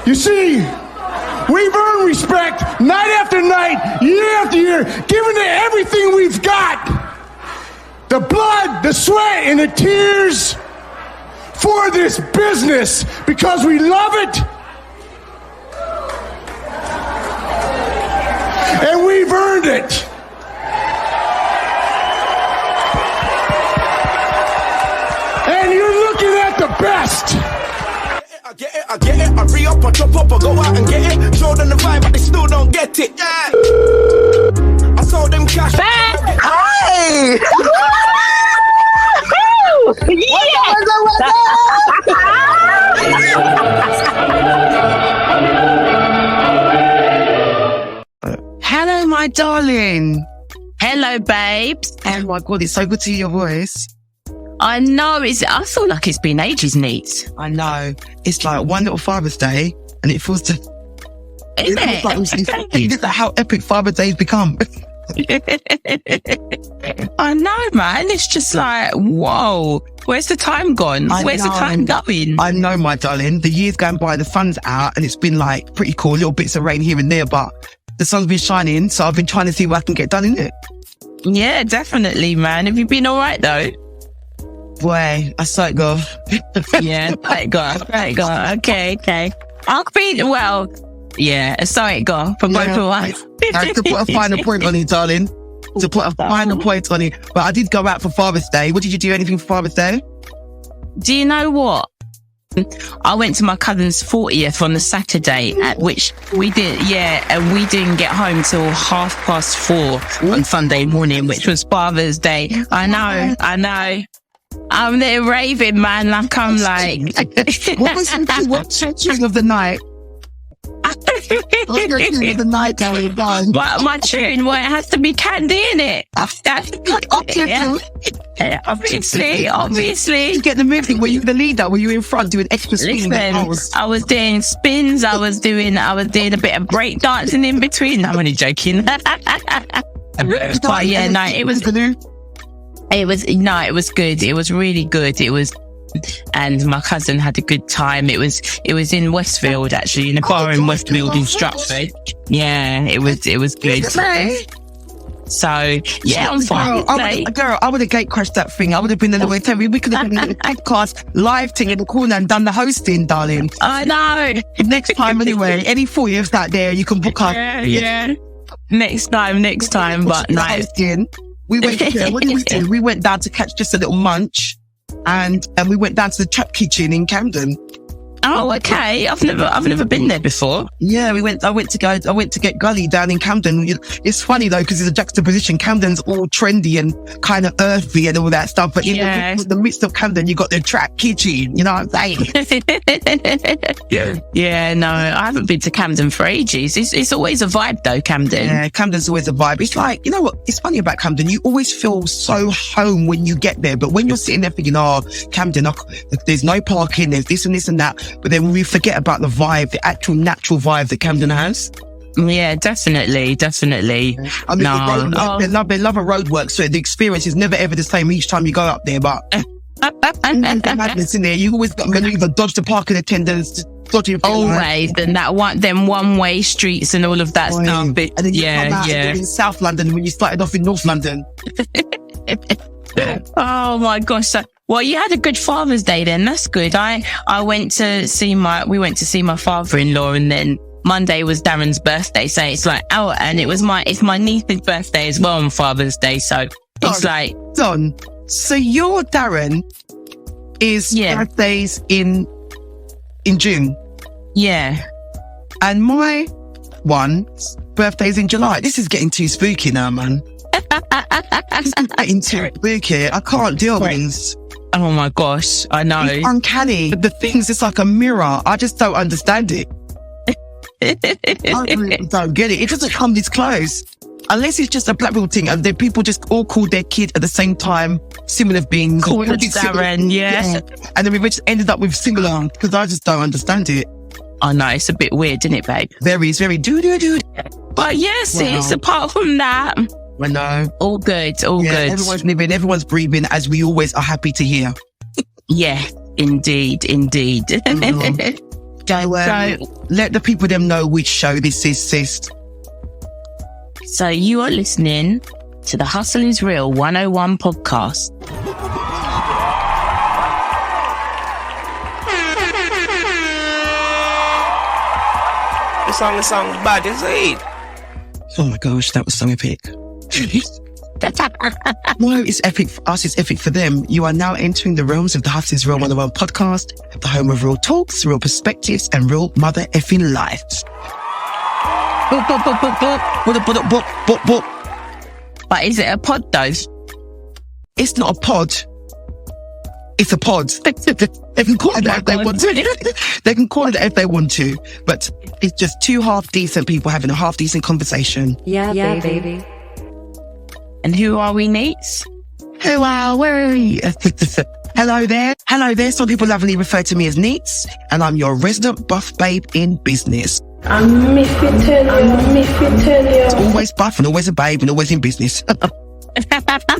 You see, we've earned respect night after night, year after year, giving it everything we've got. The blood, the sweat, and the tears for this business because we love it. And we've earned it. And you're looking at the best. I get it, I re-up, I drop up, I go out and get it. Show them the vibe, but they still don't get it. Yeah. I sold them cash. Hi! Hello, my darling. Hello, babes. Oh my God, it's so good to hear your voice. I know, I feel like it's been ages, Neat. I know. It's like one little Father's Day, and it feels to... Isn't it? Like, it's like how epic Father's Day's become. I know, man. It's just like, whoa. Where's the time gone? Where's the time going? I know, my darling. The year's going by, the sun's out, and it's been like pretty cool. Little bits of rain here and there, but the sun's been shining, so I've been trying to see what I can get done in it. Yeah, definitely, man. Have you been all right, though? Boy, I saw it go. Yeah, thank God. Okay. I've been, well, yeah, I saw it go for both of us. I had to put a final point on it, darling. To put a final point on it. But I did go out for Father's Day. What did you do? Anything for Father's Day? Do you know what? I went to my cousin's 40th on the Saturday, at which we did, and we didn't get home till 4:30 on Sunday morning, which was Father's Day. I know. I'm there raving, man. Like, I'm like... What's your tune of the night? What's your tune of the night, darling? My tune, well, it has to be Candy, innit? Yeah, obviously. You get the movie. Were you the leader? Were you in front doing extra spins? I was doing spins. I was doing a bit of break dancing in between. I'm only joking. But yeah, no, it was good. It was good. It was really good. And my cousin had a good time. It was in Westfield, actually, in a bar in Westfield in Stratford. Yeah, it was good. So yeah, I'm fine. Girl, I would have gate crashed that thing. I would have been in the way. We could have been in the podcast live thing in the corner and done the hosting, darling. I know. Next time, anyway. Any 40th out there, you can book up. Yeah. Next time. But no. We went there. What did we do? We went down to catch just a little munch, and we went down to the Trap Kitchen in Camden. Oh, okay. I've never been there before. Yeah, I went to get Gully down in Camden. It's funny though, because it's a juxtaposition. Camden's all trendy and kind of earthy and all that stuff, but in the midst of Camden, you got the Trap Kitchen. You know what I'm saying? Yeah. No, I haven't been to Camden for ages. It's always a vibe though, Camden. Yeah, Camden's always a vibe. It's like, you know what? It's funny about Camden. You always feel so home when you get there, but when you're sitting there thinking, oh, Camden, there's no parking, there's this and this and that. But then we forget about the vibe, the actual natural vibe that Camden has. Yeah, definitely. I mean, they love a roadwork, so the experience is never ever the same each time you go up there. But madness in there. You always got to either dodge the parking attendants, always, and them one-way streets and all of that stuff. But, and then you come out in South London when you started off in North London. Oh my gosh! Well, you had a good Father's Day then. That's good. We went to see my father-in-law, and then Monday was Darren's birthday. So it's like, and it's my niece's birthday as well on Father's Day. So it's like, Don. So your Darren is birthdays in June. Yeah. And my birthday's in July. This is getting too spooky now, man. This is getting too spooky. I can't deal with this. Oh my gosh, I know. It's uncanny. The things, it's like a mirror. I just don't understand it. I really don't get it. It doesn't come this close. Unless it's just a black people thing, and then people just all call their kid at the same time, similar beings. Call it Darren, yeah. And then we just ended up with similar, because I just don't understand it. I know, it's a bit weird, isn't it, babe? It's very do. But yes, it's apart from that. I know. All good, good. Everyone's living, everyone's breathing, as we always are happy to hear. Yeah, indeed. So, let the people them know which show this is, sis. So you are listening to the Hustle is Real 101 podcast. The song is bad, is it? Oh my gosh, that was so epic. No, it's epic for us, it's epic for them. You are now entering the realms of the Hustle is Real 101 podcast, the home of real talks, real perspectives, and real mother effing life. But is it a pod though? It's not a pod. It's a pod. They can call it that if they want to. They can call it that if they want to. But it's just two half-decent people having a half-decent conversation. Yeah, baby. And who are we, Neats? Who are we? Hello there. Some people lovingly refer to me as Neats, and I'm your resident buff babe in business. I'm Miss It's Always buff and always a babe and always in business.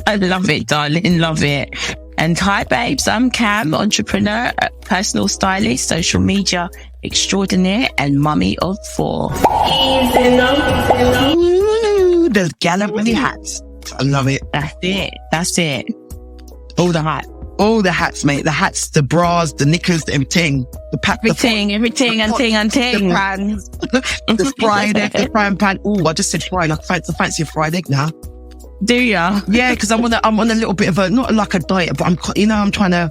I love it, darling. Love it. And hi, babes. I'm Cam, entrepreneur, personal stylist, social media extraordinaire, and mummy of 4. Ooh, the gallantly hats. I love it. That's it. All the hats, mate. The hats, the bras, the knickers, everything. The pack, everything, and ting. The pans, the fried egg, the frying pan. Oh, I just said fried. I fancy a fried egg now. Do ya? Yeah, because I'm on a little bit of a, not like a diet, but I'm trying to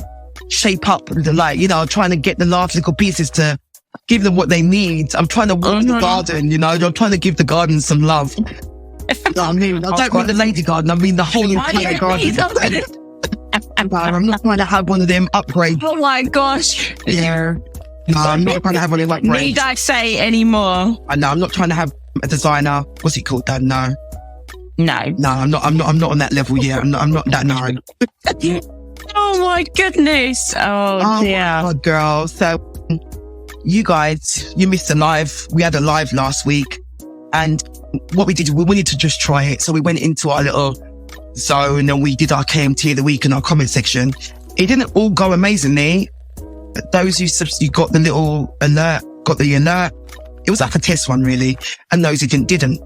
shape up trying to get the last little pieces to give them what they need. I'm trying to water the garden, I'm trying to give the garden some love. I don't mean the lady garden, I mean the whole entire garden. I'm not trying to have one of them upgrades. Oh my gosh. Yeah. No, I'm not trying to have one of them upgrades. Need I say any more? I'm not trying to have a designer. What's it called, Dad? No. No, I'm not on that level yet. I'm not that, no. Oh my goodness. Oh dear. My God, girl. So you guys, you missed a live. We had a live last week, and what we did, we wanted to just try it. So we went into our little zone and we did our KMT of the week in our comment section. It didn't all go amazingly. Those who got the little alert, it was like a test one really, and those who didn't.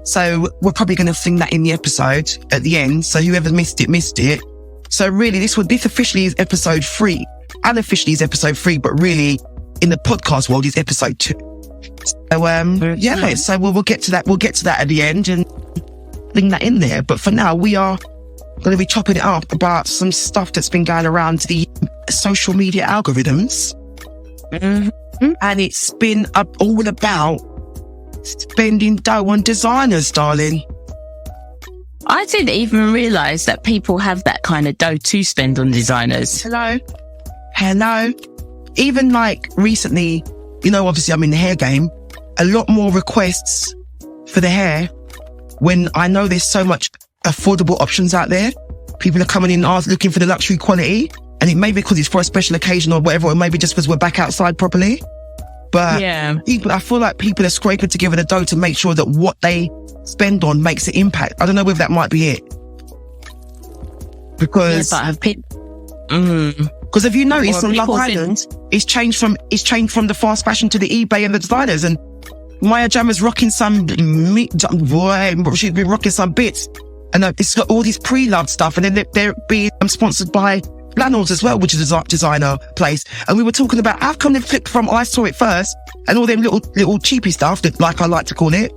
So we're probably going to sing that in the episode at the end. So whoever missed it. So really, this officially is episode 3. Unofficially is episode 3, but really in the podcast world is episode 2. So so we'll get to that. We'll get to that at the end and bring that in there. But for now, we are going to be chopping it up about some stuff that's been going around the social media algorithms. Mm-hmm. And it's been all about spending dough on designers, darling. I didn't even realise that people have that kind of dough to spend on designers. Hello. Even like recently, obviously I'm in the hair game, a lot more requests for the hair when I know there's so much affordable options out there. People are coming in looking for the luxury quality, and it may be because it's for a special occasion or whatever, or maybe just because we're back outside properly. But yeah, I feel like people are scraping together the dough to make sure that what they spend on makes an impact. I don't know whether that might be it. Because because have you noticed on Love Island, it's changed from the fast fashion to the eBay and the designers, and Maya Jama's rocking some she's been rocking some bits, and it's got all these pre-loved stuff, and then they're being sponsored by Flannels as well, which is a designer place. And we were talking about how come they flipped from I saw it first and all them little cheapy stuff, that, like I like to call it,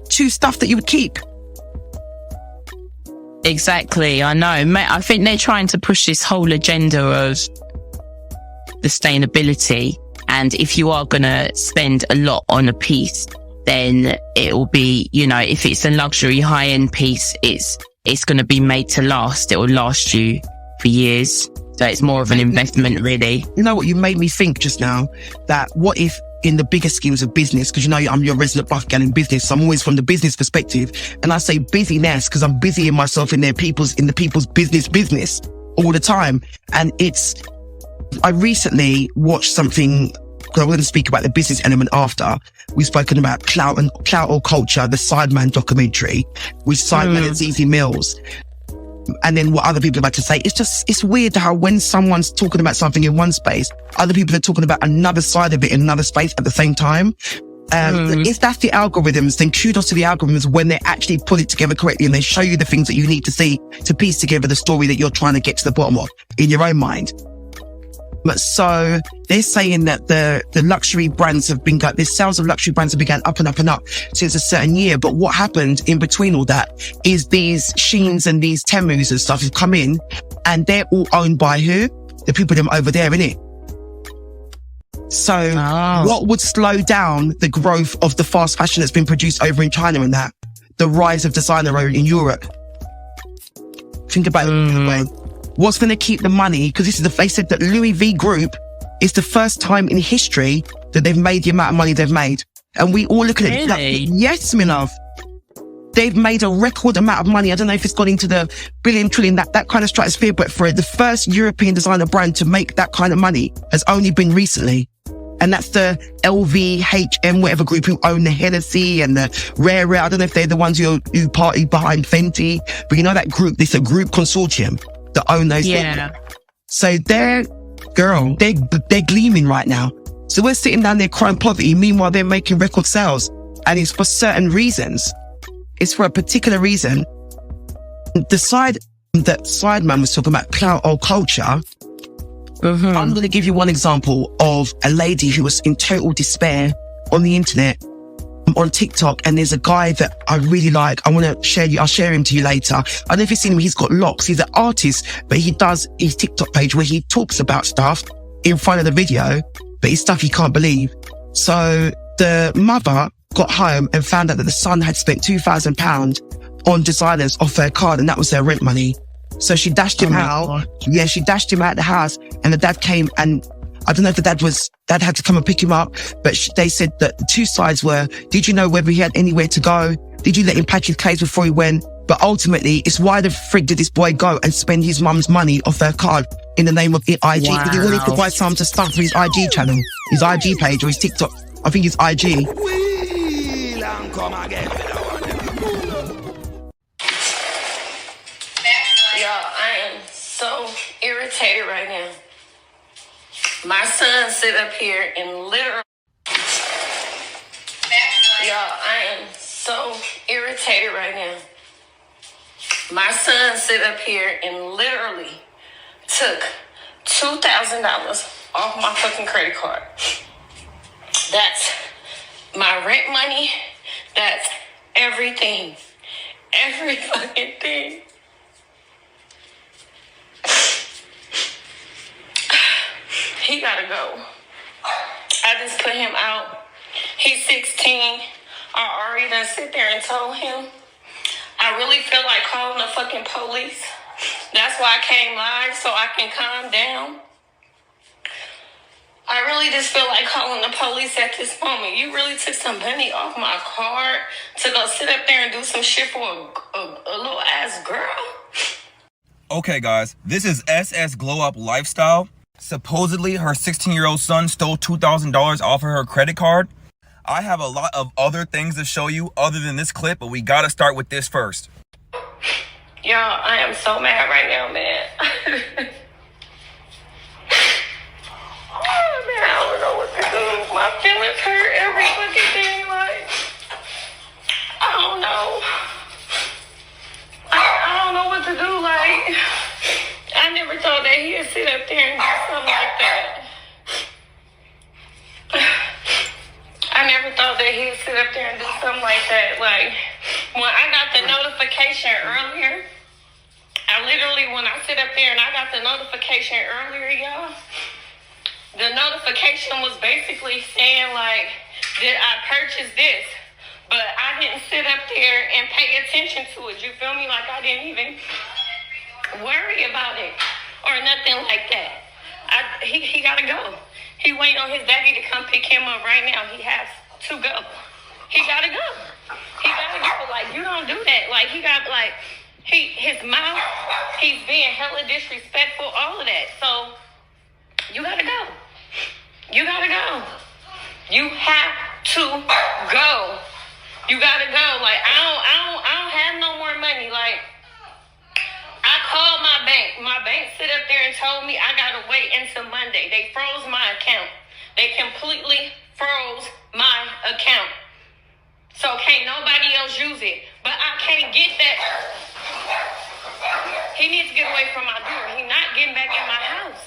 to stuff that you would keep. Exactly, I know. Mate, I think they're trying to push this whole agenda of sustainability. And if you are going to spend a lot on a piece, then it will be, if it's a luxury high-end piece, it's going to be made to last. It will last you for years. So it's more of an investment, really. You know what? You made me think just now that what if in the bigger schemes of business, because I'm your resident buff gal in business, so I'm always from the business perspective, and I say busyness because I'm busying myself in the people's business all the time. And I recently watched something, because I'm going to speak about the business element after. We've spoken about Clout or Culture, the Sideman documentary with Sideman and Zizi Mills. and then what other people are about to say. It's weird how when someone's talking about something in one space, other people are talking about another side of it in another space at the same time. If that's the algorithms, then kudos to the algorithms when they actually put it together correctly and they show you the things that you need to see to piece together the story that you're trying to get to the bottom of in your own mind. But so they're saying that the luxury brands have been the sales of luxury brands have begun up and up and up since a certain year. But what happened in between all that is these Sheins and these Temus and stuff have come in and they're all owned by who? The people them over there, innit? So what would slow down the growth of the fast fashion that's been produced over in China and that? The rise of designer over in Europe. Think about it that way. What's going to keep the money? Because they said that Louis V Group is the first time in history that they've made the amount of money they've made. And we all look at it like, yes, my love. They've made a record amount of money. I don't know if it's gone into the billion, trillion, that kind of stratosphere, but for the first European designer brand to make that kind of money has only been recently. And that's the LVHM, whatever group who own the Hennessy and the Rare. I don't know if they're the ones who party behind Fenty, but you know that group, it's a group consortium that own those things. So they're gleaming right now. So we're sitting down there crying poverty. Meanwhile, they're making record sales. And it's for certain reasons. It's for a particular reason. The side that Sideman was talking about, clout or culture. I'm going to give you one example of a lady who was in total despair on the internet, on TikTok, and there's a guy that I really like. I want to share you. I'll share him to you later. I don't know if you've seen him. He's got locks. He's an artist, but he does his TikTok page where he talks about stuff in front of the video, but it's stuff you can't believe. So the mother got home and found out that the son had spent £2,000 on designers off her card, and that was their rent money. So she dashed him out. Yeah, she dashed him out the house, and the dad came, and I don't know if the dad had to come and pick him up, but they said that the two sides were, did you know whether he had anywhere to go? Did you let him pack his clothes before he went? But ultimately, it's why the frig did this boy go and spend his mum's money off her card in the name of IG? Because he wanted to buy some to stuff for his IG channel, his IG page or his TikTok. I think it's IG. I am so irritated right now. My son sit up here and literally... I am so irritated right now. My son sit up here and literally took $2,000 off my fucking credit card. That's my rent money. That's everything. Every fucking thing. He gotta go. I just put him out. He's 16. I already done sit there and told him. I really feel like calling the fucking police. That's why I came live, so I can calm down. I really just feel like calling the police at this moment. You really took some money off my card to go sit up there and do some shit for a little ass girl? Okay, guys, this is SS Glow Up Lifestyle. Supposedly, her 16-year-old son stole $2,000 off of her credit card. I have a lot of other things to show you other than this clip, but we gotta start with this first. Y'all, I am so mad right now, man. Oh, man, I don't know what to do. My feelings hurt every fucking thing. Like, I don't know. I don't know what to do. Like, I never thought that he'd sit up there and do something like that. I never thought that he'd sit up there and do something like that. Like, when I got the notification earlier, when I sit up there and I got the notification earlier, y'all, the notification was basically saying, like, did I purchase this? But I didn't sit up there and pay attention to it. You feel me? Like, I didn't even worry about it or nothing like that. He gotta go. He waiting on his daddy to come pick him up right now. He has to go. He gotta go. He gotta go. Like, you don't do that. Like, he got, like, his mouth, he's being hella disrespectful, all of that. So, you gotta go. You gotta go. You have to go. You gotta go. Like, I don't have no more money. Like, I bank sit up there and told me I gotta wait until Monday. They froze my account. They completely froze my account. So can't nobody else use it. But I can't get that. He needs to get away from my door. He's not getting back in my house.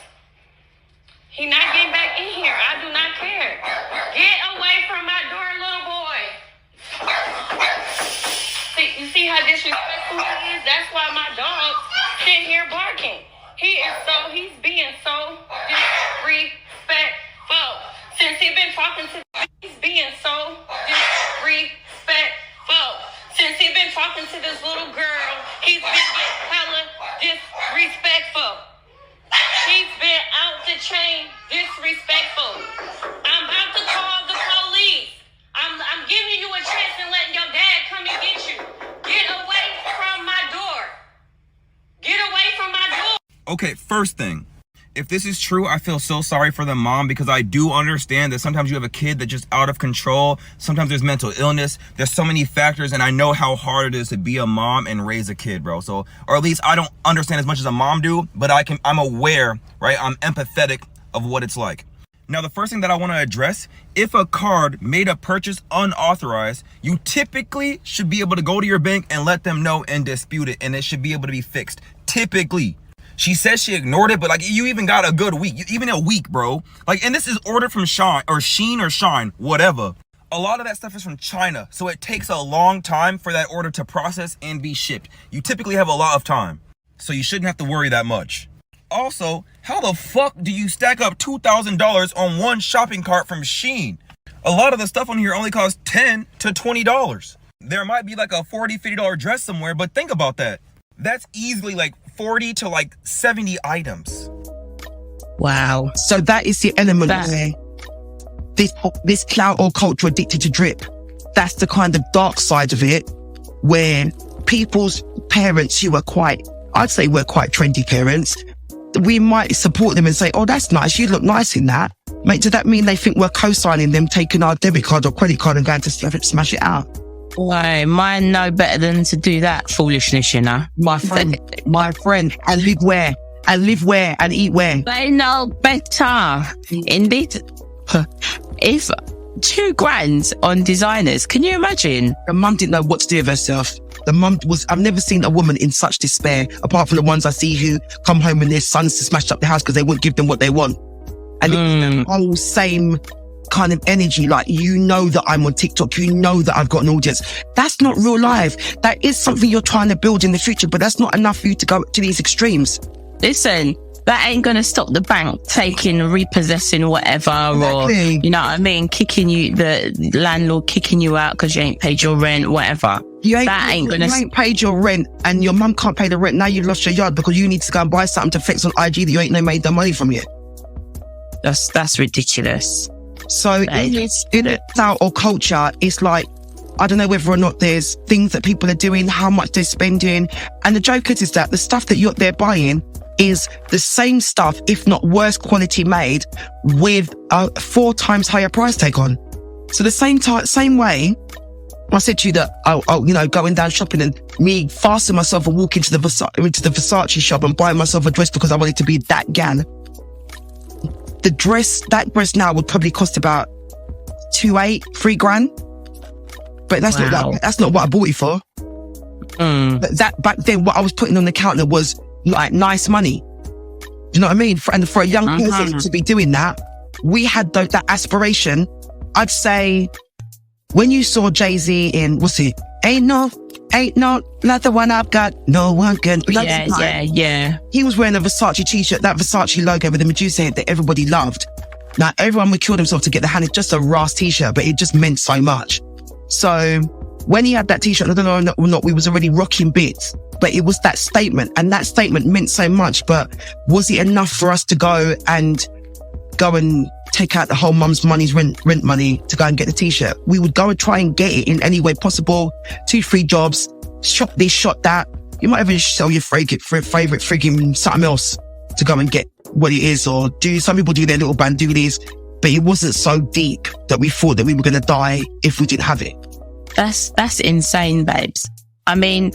He's not getting back in here. I do not care. Get away from my door, little boy. See, you see how disrespectful he is? That's why my dog's sitting here barking. He's being so disrespectful. Since he's been talking to me, he's being so disrespectful. Since he's been talking to this little girl, he's been getting hella disrespectful. He's been out the chain disrespectful. I'm about to call the police. I'm giving you a chance and letting your dad come and get you. Get away from my door. Get away from my door. Okay, first thing. If this is true, I feel so sorry for the mom, because I do understand that sometimes you have a kid that's just out of control. Sometimes there's mental illness. There's so many factors, and I know how hard it is to be a mom and raise a kid, bro. So, or at least I don't understand as much as a mom do, but I'm aware, right? I'm empathetic of what it's like. Now, the first thing that I want to address, if a card made a purchase unauthorized, you typically should be able to go to your bank and let them know and dispute it, and it should be able to be fixed. Typically. She says she ignored it, but like, you even got a good week, even a week, bro. Like, and this is ordered from Shine or Shine, whatever. A lot of that stuff is from China, so it takes a long time for that order to process and be shipped. You typically have a lot of time, so you shouldn't have to worry that much. Also, how the fuck do you stack up $2,000 on one shopping cart from Shein? A lot of the stuff on here only costs $10 to $20. There might be like a $40, $50 dress somewhere, but think about that. That's easily like 40 to like 70 items. Wow. So that is the element where this clout or culture addicted to drip. That's the kind of dark side of it, where people's parents who are I'd say we're quite trendy parents, we might support them and say, oh, that's nice. You look nice in that. Mate, does that mean they think we're co-signing them, taking our debit card or credit card and going to smash it out? Why? Mine know better than to do that foolishness, you know. My friend, and live where? And live where? And eat where? They know better. Indeed. If $2,000 on designers, can you imagine? The mum didn't know what to do with herself. I've never seen a woman in such despair, apart from the ones I see who come home with their sons to smash up the house because they won't give them what they want. And it's the whole same kind of energy, like, you know that I'm on TikTok, you know that I've got an audience. That's not real life. That is something you're trying to build in the future, but that's not enough for you to go to these extremes. Listen, that ain't gonna stop the bank repossessing whatever, Exactly. or, you know what I mean, the landlord kicking you out because you ain't paid your rent, whatever. You ain't paid your rent, and your mum can't pay the rent. Now you lost your yard because you need to go and buy something to fix on IG that you ain't made the money from yet. That's ridiculous. So in a style or culture, it's like, I don't know whether or not there's things that people are doing, how much they're spending. And the joke is that the stuff that they're buying is the same stuff, if not worse quality made, with a 4 times higher price tag on. So the same way, I said to you that I'll going down shopping and me fasten myself and walk into the Versace shop and buy myself a dress because I wanted to be that gal. That dress now would probably cost about $2,800, $3,000. But that's not what I bought it for. But that back then, what I was putting on the counter was like nice money. Do you know what I mean? And for a young person to be doing that, we had that aspiration. I'd say when you saw Jay-Z in, what's it? Ain't no, not the one I've got. No one can. Yeah. He was wearing a Versace t-shirt, that Versace logo with the Medusa head that everybody loved. Now, everyone would kill themselves to get the hand. It's just a Ras t-shirt, but it just meant so much. So when he had that t-shirt, I don't know or not, we was already rocking bits, but it was that statement, and that statement meant so much. But was it enough for us to go and take out the whole mum's money's rent money to go and get the t-shirt? We would go and try and get it in any way possible. 2-3 jobs, shop this, shop that. You might even sell your favorite frigging something else to go and get what it is, or some people do their little bandoolies, but it wasn't so deep that we thought that we were going to die if we didn't have it. That's insane, babes. I mean,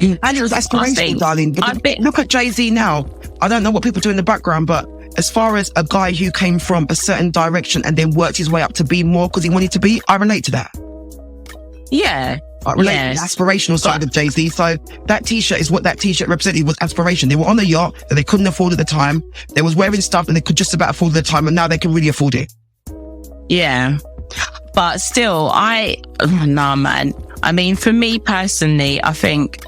And it was aspirational, darling. Look at Jay-Z now. I don't know what people do in the background, but as far as a guy who came from a certain direction and then worked his way up to be more because he wanted to be, I relate to that. Yeah. I relate to the aspirational side of Jay-Z. So that t-shirt is what that t-shirt represented, was aspiration. They were on a yacht that they couldn't afford at the time. They was wearing stuff and they could just about afford at the time, and now they can really afford it. Yeah. But still, nah, man. I mean, for me personally, I think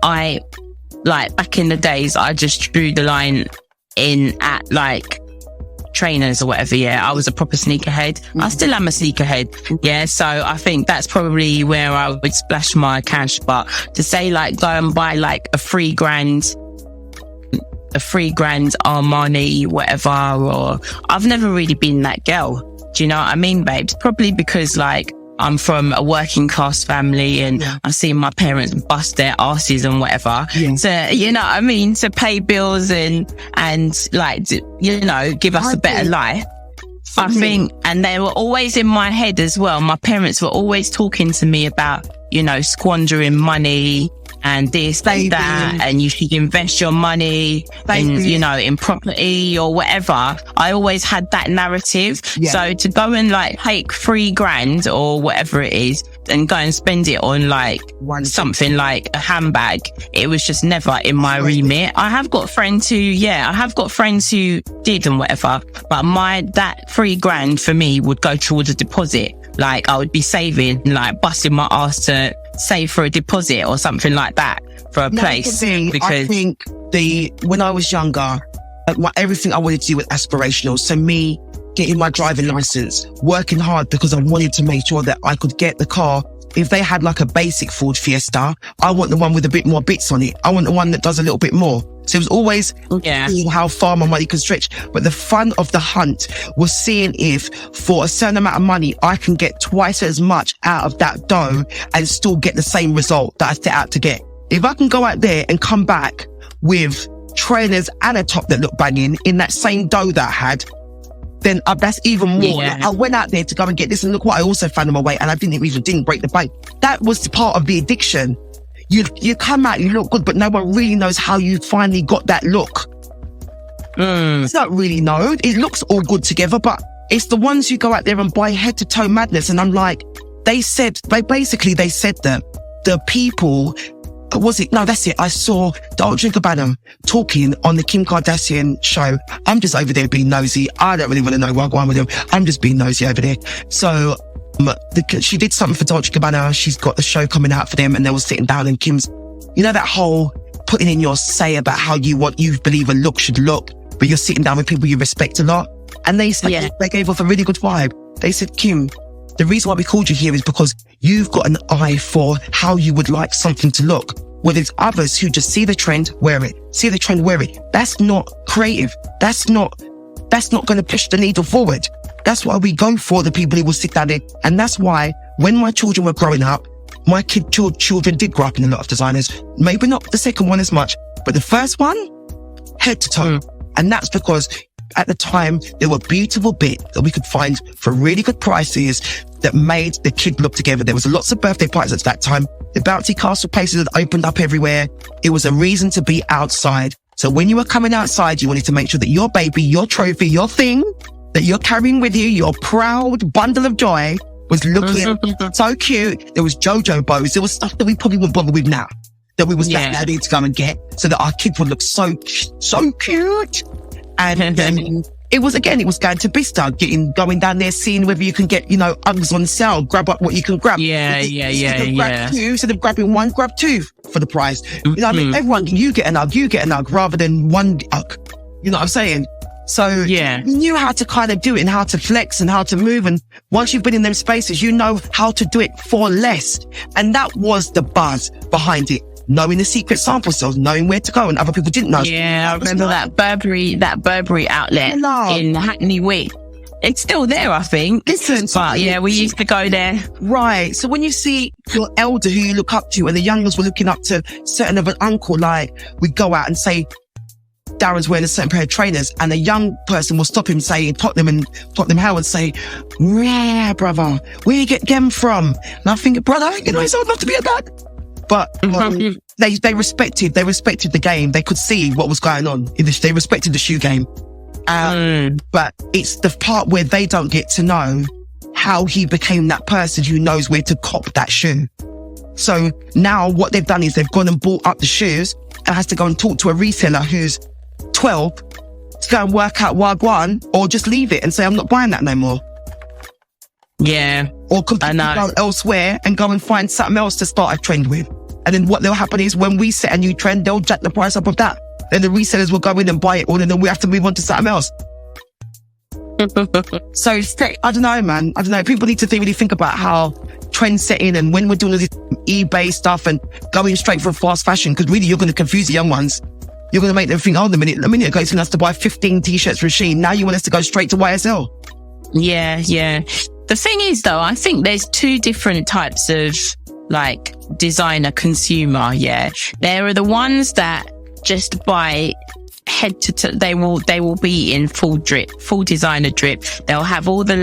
back in the days, I just drew the line in at like trainers or whatever. Yeah, I was a proper sneakerhead. I still am a sneakerhead. Yeah, so I think that's probably where I would splash my cash. But to say like go and buy like a $3,000 Armani, whatever, or I've never really been that girl. Do you know what I mean, babes? Probably because like I'm from a working class family and I've seen my parents bust their asses and whatever. So, you know what I mean? To pay bills and like, you know, give us a better life. I think, and they were always in my head as well. My parents were always talking to me about, you know, squandering money and this, that, and you should invest your money in, you know, in property or whatever. I always had that narrative. So to go and like take $3,000 or whatever it is and go and spend it on like something like a handbag, it was just never in my remit. I have got friends who did and whatever, but that $3,000 for me would go towards a deposit. Like I would be saving, like busting my ass to save for a deposit or something like that for a place. Because I think when I was younger, everything I wanted to do was aspirational. So me getting my driving license, working hard because I wanted to make sure that I could get the car. If they had like a basic Ford Fiesta, I want the one with a bit more bits on it. I want the one that does a little bit more. So it was always seeing how far my money could stretch. But the fun of the hunt was seeing if for a certain amount of money, I can get twice as much out of that dough and still get the same result that I set out to get. If I can go out there and come back with trainers and a top that look banging in that same dough that I had, then that's even more. Like, I went out there to go and get this, and look what I also found on my way, and I didn't break the bank. That was part of the addiction. You come out, you look good, but no one really knows how you finally got that look. It's not really known. It looks all good together, but it's the ones you go out there and buy head to toe madness. And I'm like, they said that the people, was it? No, that's it. I saw Dolce & Gabbana talking on the Kim Kardashian show. I'm just over there being nosy. I don't really want to know what I'm going with them. I'm just being nosy over there. So she did something for Dolce & Gabbana. She's got the show coming out for them, and they were sitting down, and Kim's, you know, that whole putting in your say about how you believe a look should look, but you're sitting down with people you respect a lot. And they said, they gave off a really good vibe. They said, Kim, the reason why we called you here is because you've got an eye for how you would like something to look. Where there's others who just see the trend, wear it. See the trend, wear it. That's not creative. That's not going to push the needle forward. That's why we go for the people who will sit down there. And that's why when my children were growing up, my children did grow up in a lot of designers. Maybe not the second one as much, but the first one, head to toe. And that's because at the time, there were beautiful bits that we could find for really good prices that made the kid look together. There was lots of birthday parties at that time. The bouncy castle places had opened up everywhere. It was a reason to be outside. So when you were coming outside, you wanted to make sure that your baby, your trophy, your thing that you're carrying with you, your proud bundle of joy, was looking so cute. There was JoJo bows. There was stuff that we probably wouldn't bother with now, that we was that ready to go and get, so that our kids would look so cute. And it was going to Bicester, going down there, seeing whether you can get, you know, Uggs on sale, grab up what you can grab. Instead of grabbing one, grab two for the price. You know what I mean? Everyone, you get an Ugg, rather than one Ugg. You know what I'm saying? So you knew how to kind of do it and how to flex and how to move. And once you've been in them spaces, you know how to do it for less. And that was the buzz behind it. Knowing the secret sample cells, knowing where to go, and other people didn't know. Yeah, I remember that Burberry outlet in Hackney Wick. It's still there, I think. Listen, but yeah, we used to go there. Right. So when you see your elder who you look up to, and the youngers were looking up to certain of an uncle, like we'd go out and say, Darren's wearing a certain pair of trainers, and a young person will stop him saying Tottenham Howard, say, yeah, brother, where you get them from? And I'm thinking, brother, you know, it's old enough to be a dad. But they respected the game. They could see what was going on. They respected the shoe game. But it's the part where they don't get to know how he became that person who knows where to cop that shoe. So now what they've done is they've gone and bought up the shoes and has to go and talk to a reseller who's 12 to go and work out Wagwan, or just leave it and say, I'm not buying that no more. Yeah. Or completely go elsewhere and go and find something else to start a trend with. And then what will happen is when we set a new trend, they'll jack the price up of that. Then the resellers will go in and buy it all, and then we have to move on to something else. So I don't know, man. I don't know. People need to really think about how trend setting, and when we're doing this eBay stuff and going straight for fast fashion, because really you're going to confuse the young ones. You're going to make them think, oh, a minute ago, it's us to buy 15 t-shirts for Shein. Now you want us to go straight to YSL. Yeah. The thing is, though, I think there's two different types of like designer consumer. Yeah. There are the ones that just buy head to toe. They will be in full designer drip. They'll have all the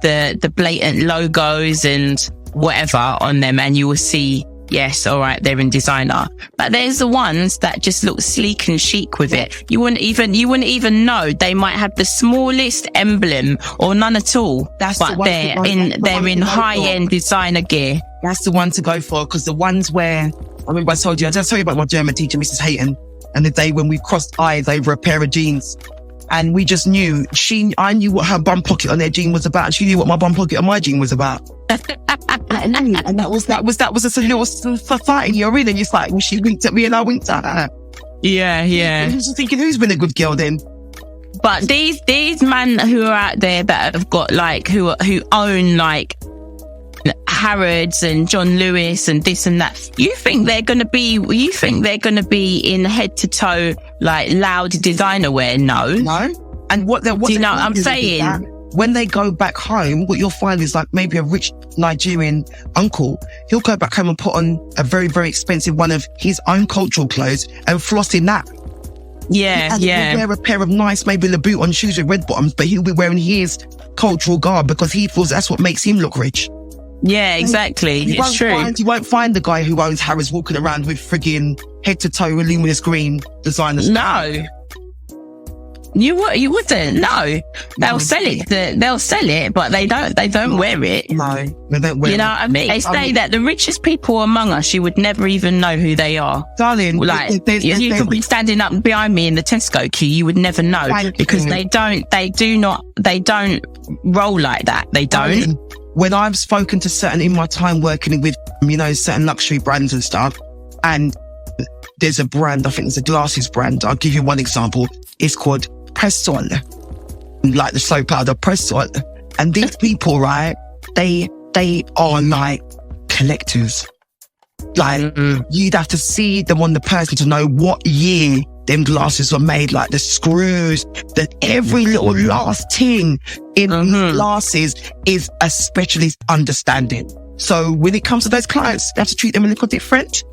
the blatant logos and whatever on them, and you will see, yes, all right, they're in designer. But there's the ones that just look sleek and chic with it. You wouldn't even know. They might have the smallest emblem or none at all. But they're in high-end designer gear. That's the one to go for, because the ones where, I remember I told you about my German teacher, Mrs. Hayton, and the day when we crossed eyes over a pair of jeans, and we just knew, I knew what her bum pocket on their jean was about, and she knew what my bum pocket on my jean was about. And that was a little society you're in, and you're like, well, she winked at me and I winked at her. Yeah. And you're just thinking, who's been a good girl then? But these men who are out there that have got like, who own like Harrods and John Lewis and this and that, you think they're going to be in head to toe like loud designer wear? No. And what do you know what I'm saying? When they go back home, what you'll find is like maybe a rich Nigerian uncle, he'll go back home and put on a very, very expensive one of his own cultural clothes and floss in that. Yeah. He'll wear a pair of nice, maybe Louboutin shoes with red bottoms, but he'll be wearing his cultural garb because he feels that's what makes him look rich. Yeah, exactly. It's true. You won't find the guy who owns Harrods walking around with friggin' head to toe luminous green designers. No. You wouldn't. No. They'll sell it, but they don't wear it. No, they don't wear it. You know what I mean? They say that the richest people among us, you would never even know who they are. Darling, like, you could be standing up behind me in the Tesco queue, you would never know, because they don't roll like that. They don't. When I've spoken to certain, in my time working with, certain luxury brands and stuff, and there's a brand, I think it's a glasses brand. I'll give you one example. It's called Pressol, like the soap powder Pressol. And these people, right, they are like collectors. Like, you'd have to see them on the person to know what year them glasses were made, like the screws, that every little last thing in glasses is a specialist understanding. So when it comes to those clients, you have to treat them a little different.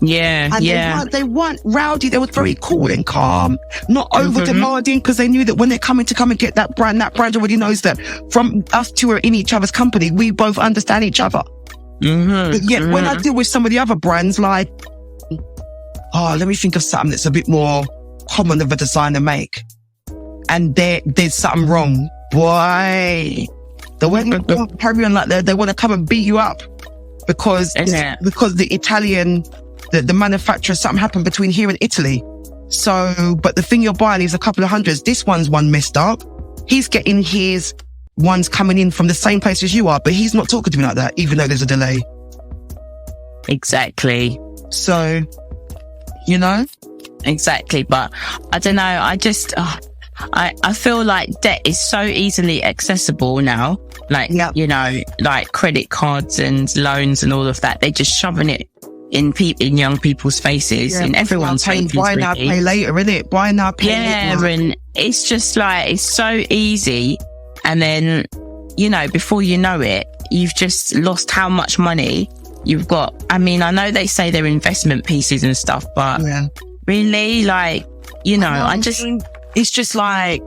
Yeah, and they weren't rowdy. They were very cool and calm, not over demanding, because they knew that when they're coming to come and get that brand already knows that from us two are in each other's company, we both understand each other. But yet when I deal with some of the other brands, like, let me think of something that's a bit more common of a designer make, and there's something wrong, boy, they won't carry on like that. They want to come and beat you up because the Italian, the manufacturer, something happened between here and Italy. So, but the thing you're buying is a couple of hundreds. This one's one messed up. He's getting his ones coming in from the same place as you are, but he's not talking to me like that, even though there's a delay. Exactly. So, Exactly. But I don't know. I just, I feel like debt is so easily accessible now. Like, like credit cards and loans and all of that. They're just shoving it in young people's faces, in everyone's faces. Buy now, pay later, innit? Buy now, pay later. Yeah, and it's just like, it's so easy. And then, before you know it, you've just lost how much money you've got. I mean, I know they say they're investment pieces and stuff, but really, like, it's just like,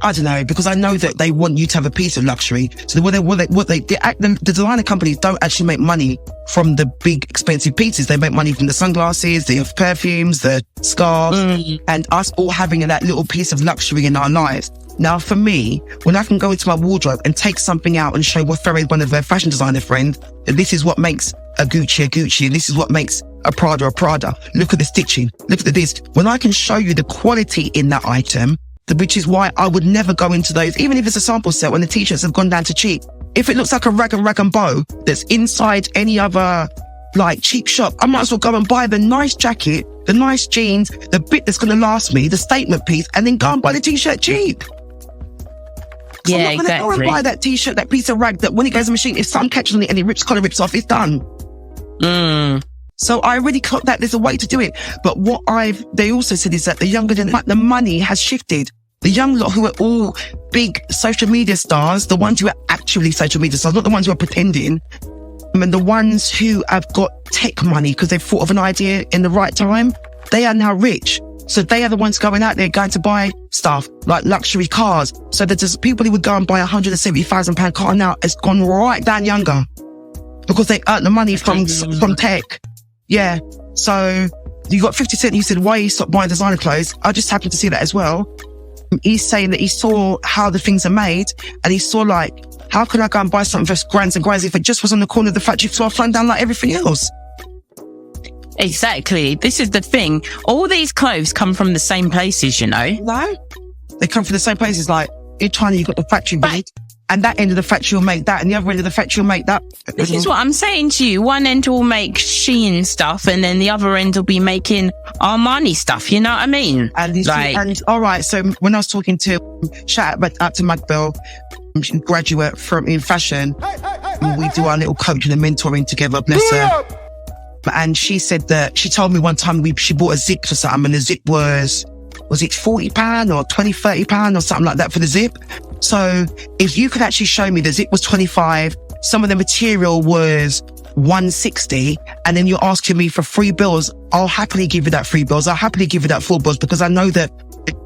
I don't know, because I know that they want you to have a piece of luxury. So the designer companies don't actually make money from the big expensive pieces. They make money from the sunglasses, the perfumes, the scarves, and us all having that little piece of luxury in our lives. Now, for me, when I can go into my wardrobe and take something out and show one of their fashion designer friends that this is what makes a Gucci, and this is what makes a Prada. Look at the stitching. Look at this. When I can show you the quality in that item, which is why I would never go into those, even if it's a sample set when the t-shirts have gone down to cheap. If it looks like a rag and bow that's inside any other like cheap shop, I might as well go and buy the nice jacket, the nice jeans, the bit that's going to last me, the statement piece, and then go and buy the t-shirt cheap. Yeah, I'm not going to go and buy that t-shirt, that piece of rag that when it goes in the machine, if something catches on it and the collar rips off, it's done. So I already clocked that there's a way to do it. But what they also said is that the money has shifted. The young lot who are all big social media stars, the ones who are actually social media stars, not the ones who are pretending, and the ones who have got tech money because they've thought of an idea in the right time, they are now rich. So they are the ones going out there going to buy stuff like luxury cars. So that there's people who would go and buy £170,000 car now has gone right down younger because they earned the money from tech. Yeah. So you got 50 Cent. He said, why you stopped buying designer clothes? I just happened to see that as well. He's saying that he saw how the things are made and he saw like, how can I go and buy something for grands and grands if it just was on the corner of the factory floor flung down like everything else? Exactly. This is the thing. All these clothes come from the same places, you know? No. They come from the same places. Like in China, you've got the factory made. And that end of the factory will make that, and the other end of the factory will make that. This is what I'm saying to you. One end will make Shein stuff, and then the other end will be making Armani stuff. You know what I mean? And all right. So when I was talking to, shout out to Magbell, graduate in fashion, we do our little coaching and mentoring together. Bless her. And she said that she told me one time she bought a zip for something, and the zip was it £40 or £20, £30 or something like that for the zip. So if you could actually show me the zip was 25, some of the material was 160, and then you're asking me for 3 bills, I'll happily give you that 3 bills. I'll happily give you that 4 bills because I know that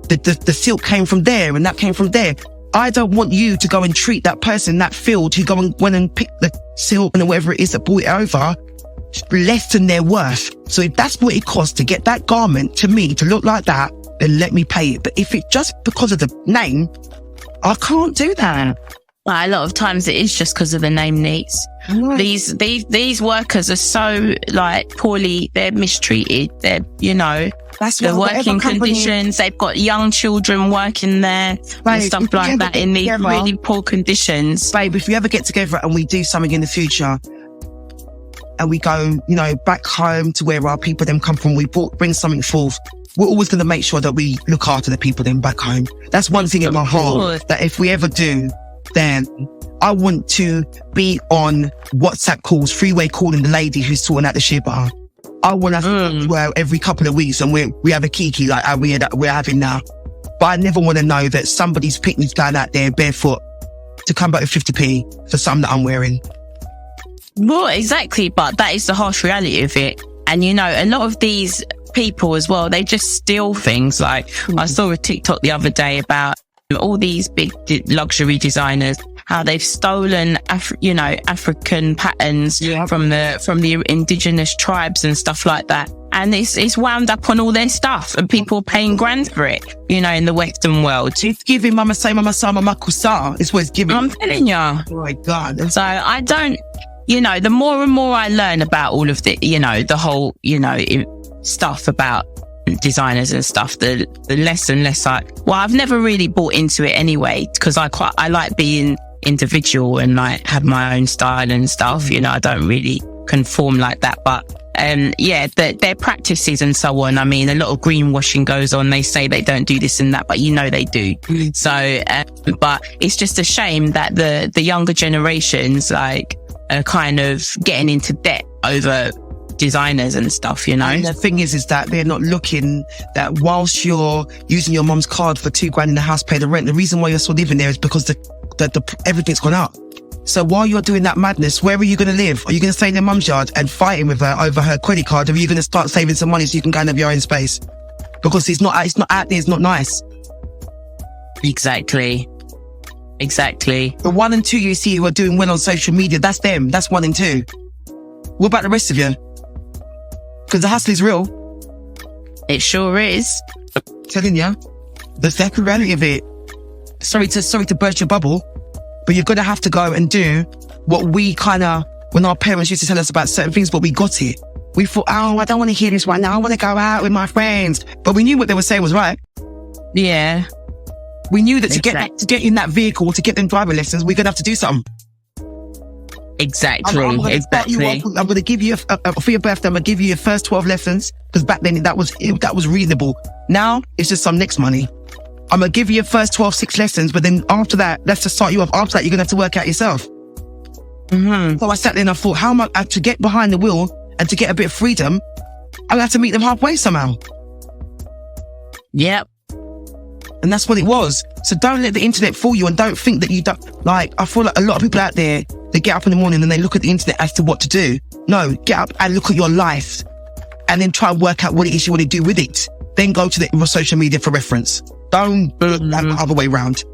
the silk came from there and that came from there. I don't want you to go and treat that person, that field who went and picked the silk and whatever it is that brought it over less than their worth. So if that's what it costs to get that garment to me to look like that, then let me pay it. But if it just because of the name, I can't do that. Well, a lot of times it is just because of the name needs. These workers are so like poorly, they're mistreated. They're, you know, the working conditions. They've got young children working there and stuff like that in these really poor conditions. Babe, if we ever get together and we do something in the future and we go, you know, back home to where our people then come from, we bring something forth. We're always going to make sure that we look after the people then back home. That's one thing in my heart, that if we ever do, then I want to be on WhatsApp calls, freeway calling the lady who's sorting out the shibboleth. I want us to go out every couple of weeks and we have a kiki like we're having now. But I never want to know that somebody's picnic's going out there barefoot to come back with 50p for something that I'm wearing. Well, exactly. But that is the harsh reality of it. And, you know, a lot of these people as well, they just steal things. Like I saw a TikTok the other day about all these big luxury designers, how they've stolen African patterns from the indigenous tribes and stuff like that, and it's wound up on all their stuff, and people are paying grand for it, you know, in the Western world. It's giving mama say mama sa mama kusa. It's what it's giving. I'm telling you. Oh my God. So I don't, you know, the more and more I learn about all of the, you know, the whole, you know, stuff about designers and stuff, the less and less I've never really bought into it anyway, because I like being individual and like have my own style and stuff, you know. I don't really conform like that, but their practices and so on. I mean, a lot of greenwashing goes on. They say they don't do this and that, but you know they do. So but it's just a shame that the younger generations like are kind of getting into debt over designers and stuff, you know. And the thing is that they're not looking that whilst you're using your mom's card for £2,000 in the house, pay the rent, the reason why you're still living there is because the everything's gone up. So while you're doing that madness, where are you going to live? Are you going to stay in your mum's yard and fighting with her over her credit card? Or are you going to start saving some money so you can go and have your own space? Because it's not out there, it's not nice. Exactly. The 1 and 2 you see who are doing well on social media, that's them. That's 1 and 2. What about the rest of you? Because the hustle is real. It sure is. Telling you, that's the reality of it. Sorry to burst your bubble, but you're gonna have to go and do what we when our parents used to tell us about certain things, but we got it. We thought, oh, I don't want to hear this right now. I want to go out with my friends. But we knew what they were saying was right. Yeah. We knew that to get in that vehicle, to get them driving lessons, we're gonna have to do something. Exactly. I'm gonna give you for your birthday. I'm gonna give you your first 12 lessons because back then that was reasonable. Now it's just some next money. I'm gonna give you your first 6 lessons, but then after that, let's just start you off. After that, you're gonna have to work out yourself. Mm-hmm. So I sat there and I thought, how am I to get behind the wheel and to get a bit of freedom? I'm gonna have to meet them halfway somehow. Yep. And that's what it was. So don't let the internet fool you, and don't think that you don't, like, I feel like a lot of people out there, they get up in the morning and they look at the internet as to what to do. No, get up and look at your life and then try and work out what it is you want to do with it. Then go to the social media for reference. Don't do it the other way around,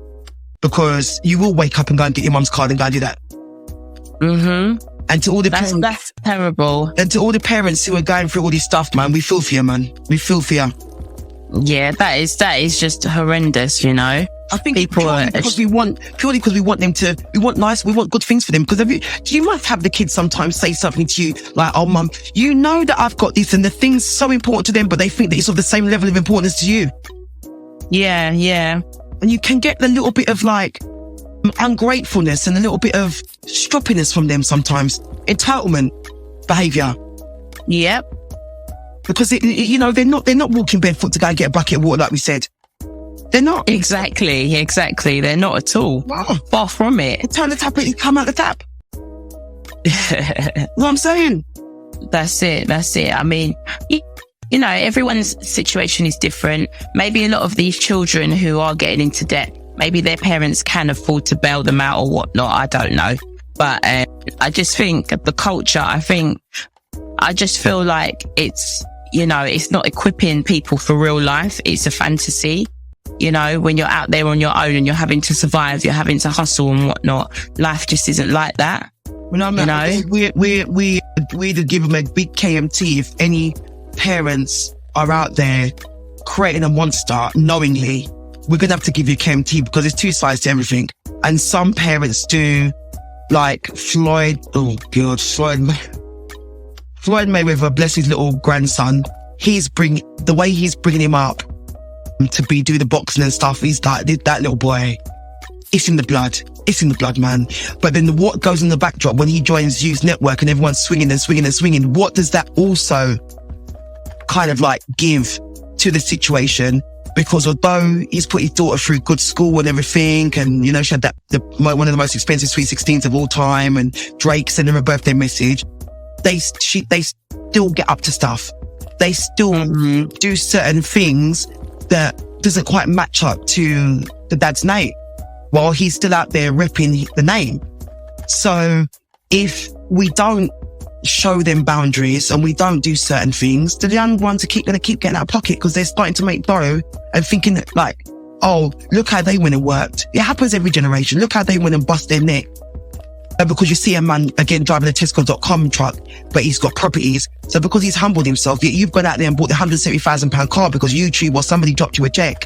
because you will wake up and go and get your mum's card and go and do that. Mm-hmm. And to all the parents, that's terrible. And to all the parents who are going through all this stuff, man, we feel for you, man. We feel for you. Yeah, that is just horrendous, you know. I think people purely because we want them to, we want good things for them. Because you must have the kids sometimes say something to you like, oh mum, you know that I've got this and the thing's so important to them, but they think that it's of the same level of importance to you. Yeah. And you can get the little bit of like ungratefulness and a little bit of stroppiness from them sometimes. Entitlement behaviour. Yep. Because they're not walking barefoot to go and get a bucket of water like we said. They're not. Exactly. They're not at all. Wow. Far from it. Turn the tap and you come out the tap. What I'm saying? That's it. I mean, you know, everyone's situation is different. Maybe a lot of these children who are getting into debt, maybe their parents can afford to bail them out or whatnot. I don't know. But I just think the culture, I just feel like it's, you know, it's not equipping people for real life. It's a fantasy. You know, when you're out there on your own and you're having to survive, you're having to hustle and whatnot. Life just isn't like that. We'd give them a big KMT if any parents are out there creating a monster knowingly. We're going to have to give you KMT because there's two sides to everything. And some parents do, like Floyd Mayweather, bless his little grandson. The way he's bringing him up to do the boxing and stuff. He's like, that little boy, it's in the blood, man. But then what goes in the backdrop when he joins Youth Network and everyone's swinging, what does that also kind of like give to the situation? Because although he's put his daughter through good school and everything, and, you know, she had one of the most expensive Sweet 16s of all time, and Drake sent her a birthday message, they still get up to stuff. They still do certain things that doesn't quite match up to the dad's name while he's still out there ripping the name. So if we don't show them boundaries and we don't do certain things, the young ones are going to keep getting out of pocket because they're starting to make dough and thinking like, oh, look how they went and worked. It happens every generation. Look how they went and bust their neck. Because you see a man, again, driving a Tesco.com truck, but he's got properties. So because he's humbled himself, you've gone out there and bought the £170,000 car because YouTube or somebody dropped you a check.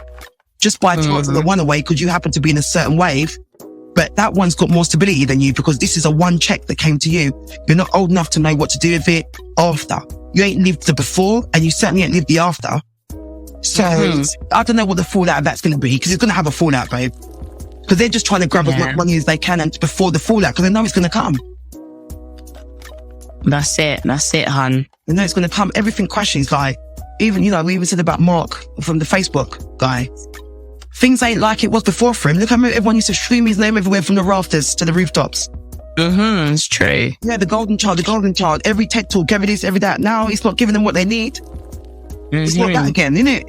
Just by chance of the one away because you happen to be in a certain wave. But that one's got more stability than you because this is a one check that came to you. You're not old enough to know what to do with it after. You ain't lived the before and you certainly ain't lived the after. So I don't know what the fallout of that's going to be, because it's going to have a fallout, babe. Because they're just trying to grab as much money as they can and before the fallout, because they know it's going to come. That's it, hun. They know it's going to come. Everything crashes. Like, even, you know, we even said about Mark from the Facebook guy. Things ain't like it was before for him. Look how everyone used to stream his name everywhere from the rafters to the rooftops. It's true. Yeah, the golden child. Every TED talk, every this, every that. Now it's not giving them what they need. It's not that again, isn't it?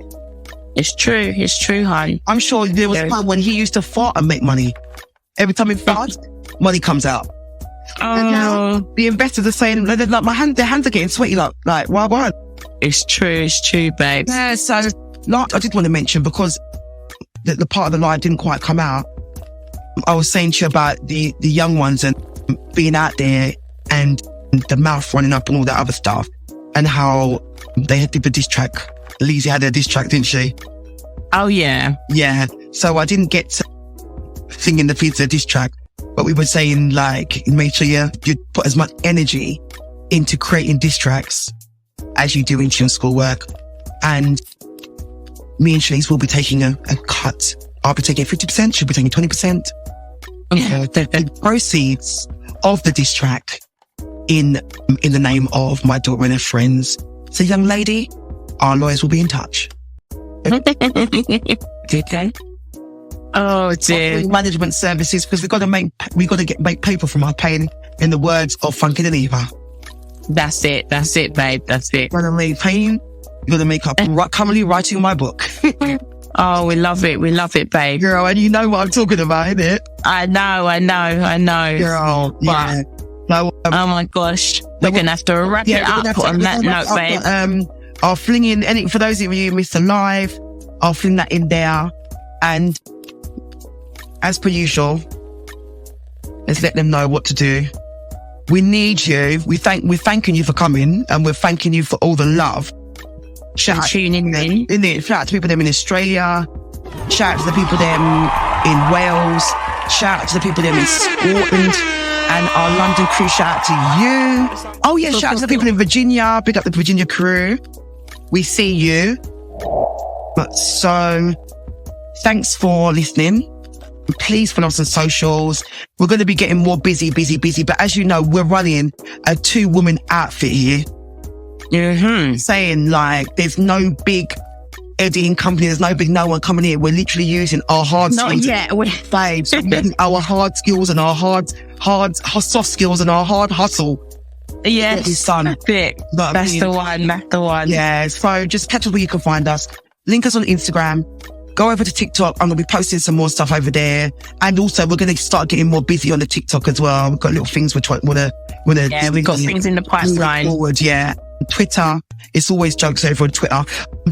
It's true, hon. I'm sure there was a time when he used to fart and make money. Every time he farts, money comes out. And now the investors are saying, like, their hands are getting sweaty, like, why? It's true, babe. Yeah, so, I did want to mention, because the part of the lie didn't quite come out. I was saying to you about the young ones and being out there and the mouth running up and all that other stuff, and how they did the diss track. Lizzie had a diss track, didn't she? Oh, yeah. Yeah. So I didn't get to singing the feeds of the diss track, but we were saying, like, make sure you put as much energy into creating diss tracks as you do into your schoolwork. And me and Shanice will be taking a cut. I'll be taking 50%, she'll be taking 20%. Yeah. The proceeds of the diss track in the name of my daughter and her friends. So, young lady, our lawyers will be in touch. Okay. Oh dear. Management services, because we got to make paper from our pain, in the words of Funky the Lever. That's it, babe. That's it. Got to make pain. You got to make up. Currently writing my book. Oh, we love it, babe. Girl, and you know what I'm talking about, innit? I know. Girl, yeah. No, oh my gosh. We're going to have to wrap it up on that note, babe. I'll fling in anything for those of you who missed the live. I'll fling that in there. And as per usual, let's let them know what to do. We need you. We're thanking you for coming, and we're thanking you for all the love. Shout out tuning in. Shout out to people them in Australia. Shout out to the people them in Wales. Shout out to the people them in Scotland. And our London crew, shout out to you. Oh yeah, shout out to the people in Virginia. Pick up the Virginia crew. We see you. So, thanks for listening. Please follow us on socials. We're going to be getting more busy. But as you know, we're running a 2-woman outfit here. Mm-hmm. Saying like, there's no big editing company. There's no big no one coming here. We're literally using our hard skills. Not yet. Babes, our hard skills and our hard soft skills and our hard hustle. Yes, son. That's it. That's the one. Yeah, so just catch us where you can find us. Link us on Instagram. Go over to TikTok. I'm going to be posting some more stuff over there. And also, we're going to start getting more busy on the TikTok as well. We've got little things we're trying to... Yeah, we've got things in the pipeline. Forward, yeah. Twitter, it's always jokes over on Twitter.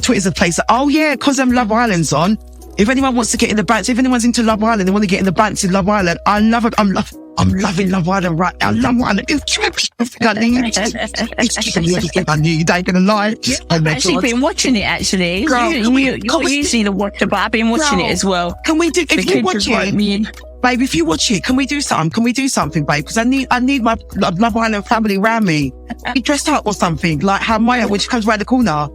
Twitter's a place that, oh yeah, because Love Island's on. If anyone wants to get in the bants, if anyone's into Love Island, they want to get in the bants in Love Island, I love it. I'm loving Love Island right now. Love Island is everything I need. It's everything I need. I ain't gonna lie. I've actually been watching it, actually. Girl, you're usually the watcher, but I've been watching it as well. Can we do, if you watch it, babe, if you watch it, can we do something? Can we do something, babe? Because I need my Love Island family around me. Be dressed up or something, like how Maya, when she comes around the corner.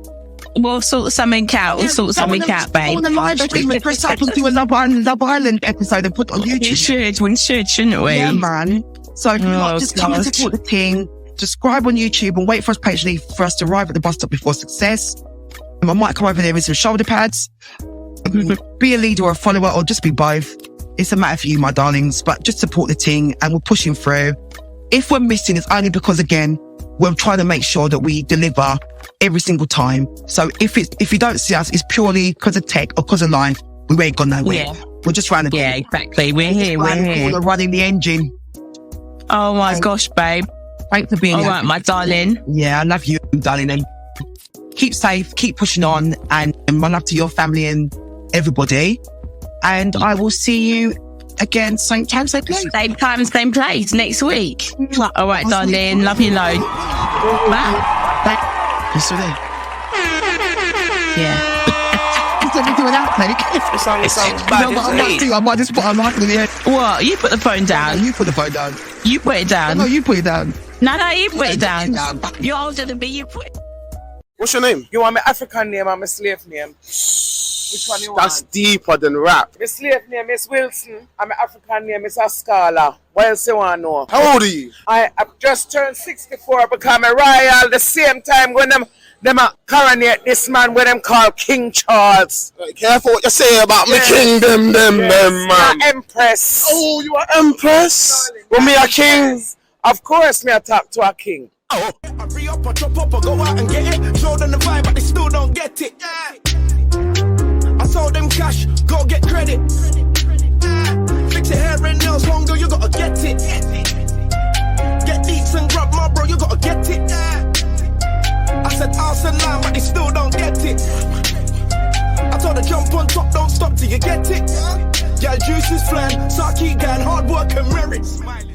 We'll sort something out. Babe. On the live stream, we dress up and do a Love Island episode and put it on YouTube. We should, shouldn't we? Yeah, man. So just come and support the team. Subscribe on YouTube and wait for us patiently for us to arrive at the bus stop before success. And I might come over there with some shoulder pads. Be a leader or a follower, or just be both. It's a matter for you, my darlings. But just support the team, and we're pushing through. If we're missing, it's only because, again, we're trying to make sure that we deliver every single time. So if you don't see us, it's purely because of tech or because of life. We ain't gone nowhere. Yeah. We're just running. Yeah, exactly. We're here. We're running the engine. Oh my gosh, babe. Thanks for being here. All right, my darling. Yeah, I love you, darling. And keep safe, keep pushing on, and my love to your family and everybody. And I will see you again, same time, same place. Same time, same place next week. All right, darling. Love you loads. Bye. You still there? Yeah. Let me do an outtake. It sounds bad. I might just put a mic in the air. What? You put the phone down. You put the phone down. You put it down. No, you put it down. No, you put it down. You're older than me. You put it. What's your name? You want my African name or my slave name? Which one you That's want? deeper than rap. My slave name is Wilson and my African name is Ascala. What else you want to know? How old are you? I have just turned 64 because I'm a royal the same time when them coronate this man with them called King Charles. Careful what you say about me kingdom, them, man. Empress. Oh, you are empress? Well, me a king? Of course me I talk to a king. Oh. I re-up, I drop up, I go out and get it. Show them the vibe, but they still don't get it. I told them cash, go get credit. Fix your hair and nails, one girl, you gotta get it. Get deets and grab my bro, you gotta get it. I said house and line, but they still don't get it. I told Gotta jump on top, don't stop till you get it. Girl, juice is flying, so I keep going, hard work and merit.